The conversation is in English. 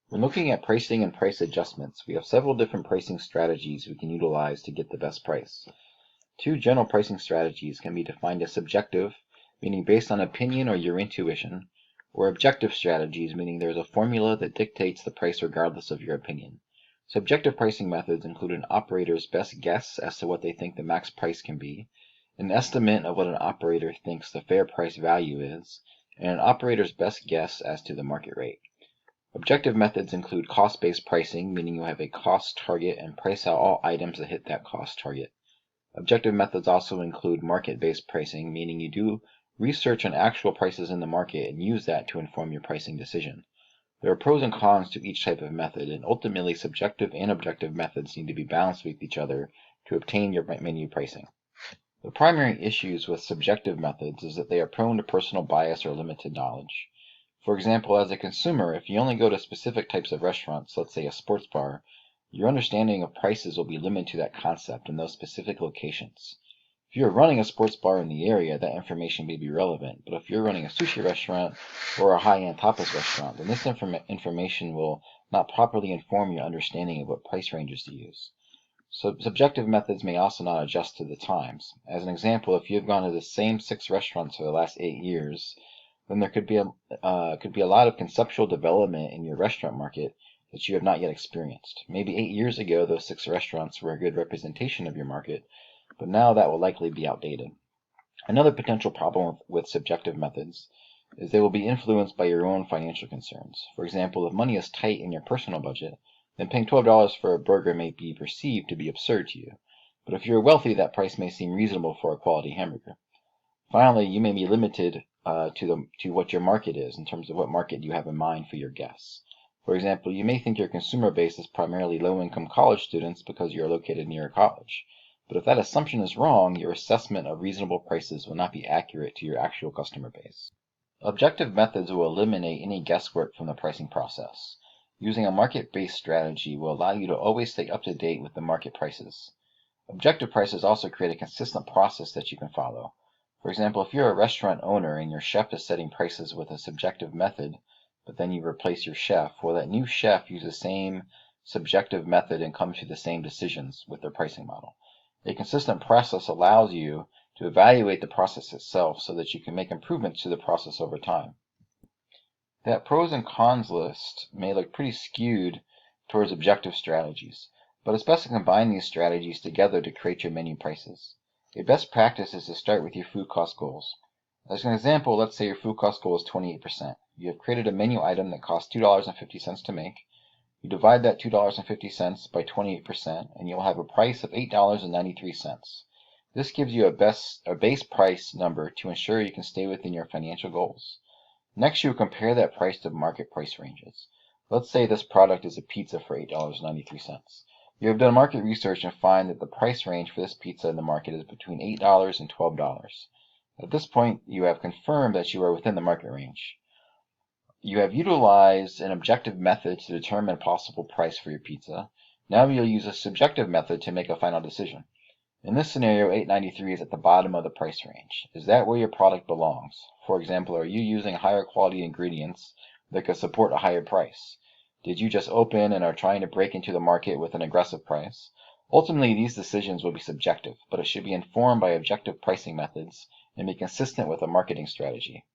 When looking at pricing and price adjustments, we have several different pricing strategies we can utilize to get the best price. Two general pricing strategies can be defined as subjective, meaning based on opinion or your intuition, or objective strategies, meaning there is a formula that dictates the price regardless of your opinion. Subjective pricing methods include an operator's best guess as to what they think the max price can be, an estimate of what an operator thinks the fair price value is, and an operator's best guess as to the market rate. Objective methods include cost-based pricing, meaning you have a cost target and price out all items that hit that cost target. Objective methods also include market-based pricing, meaning you do research on actual prices in the market and use that to inform your pricing decision. There are pros and cons to each type of method, and ultimately subjective and objective methods need to be balanced with each other to obtain your menu pricing. The primary issues with subjective methods is that they are prone to personal bias or limited knowledge. For example, as a consumer, if you only go to specific types of restaurants, let's say a sports bar, your understanding of prices will be limited to that concept in those specific locations. If you're running a sports bar in the area, that information may be relevant, but if you're running a sushi restaurant or a high-end tapas restaurant, then this information will not properly inform your understanding of what price ranges to use. So subjective methods may also not adjust to the times. As an example, if you've gone to the same 6 restaurants for the last 8 years, then there could be a lot of conceptual development in your restaurant market that you have not yet experienced. Maybe 8 years ago, those 6 restaurants were a good representation of your market, but now that will likely be outdated. Another potential problem with subjective methods is they will be influenced by your own financial concerns. For example, if money is tight in your personal budget, then paying $12 for a burger may be perceived to be absurd to you. But if you're wealthy, that price may seem reasonable for a quality hamburger. Finally, you may be limited to what your market is in terms of what market you have in mind for your guests. For example, you may think your consumer base is primarily low-income college students because you are located near a college. But if that assumption is wrong, your assessment of reasonable prices will not be accurate to your actual customer base. Objective methods will eliminate any guesswork from the pricing process. Using a market-based strategy will allow you to always stay up to date with the market prices. Objective prices also create a consistent process that you can follow. For example, if you're a restaurant owner and your chef is setting prices with a subjective method, but then you replace your chef, well, that new chef uses the same subjective method and comes to the same decisions with their pricing model. A consistent process allows you to evaluate the process itself so that you can make improvements to the process over time. That pros and cons list may look pretty skewed towards objective strategies, but it's best to combine these strategies together to create your menu prices. A best practice is to start with your food cost goals. As an example, let's say your food cost goal is 28%. You have created a menu item that costs $2.50 to make. You divide that $2.50 by 28%, and you'll have a price of $8.93. This gives you a base price number to ensure you can stay within your financial goals. Next, you will compare that price to market price ranges. Let's say this product is a pizza for $8.93. You have done market research and find that the price range for this pizza in the market is between $8 and $12. At this point, you have confirmed that you are within the market range. You have utilized an objective method to determine a possible price for your pizza. Now you'll use a subjective method to make a final decision. In this scenario, $8.93 is at the bottom of the price range. Is that where your product belongs? For example, are you using higher quality ingredients that could support a higher price? Did you just open and are trying to break into the market with an aggressive price? Ultimately, these decisions will be subjective, but it should be informed by objective pricing methods and be consistent with a marketing strategy.